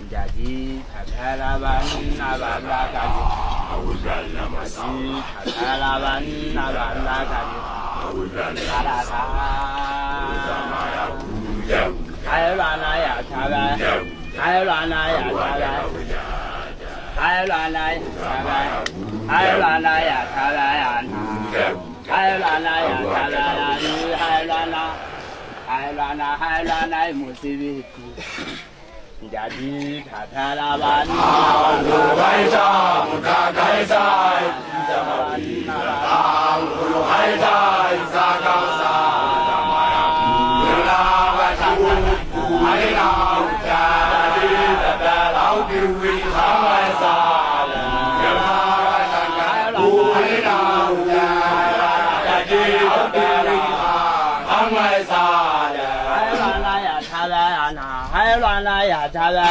Jadi tatalaban nabalagadi. Jadi tatalaban nabalagadi. Arata. Aylana ya tabe. Aylana ya tabe. Aylana ya tabe. Aylana ya tabe ya na. Aylana ya tabe ya ni aylana. Aylana musibiku. Jadi tatalaban Haida, Mutakaisa, Zamabina, Haida, Zakasa, Zamaya, Yunavatu, Haida, Jadi, Talau, Kiwi, Hamasa, Yunavatu, Haida, Jadi, Kiwi, Hamasa, Aylana ya tabe ya na. Aylana ya tabe.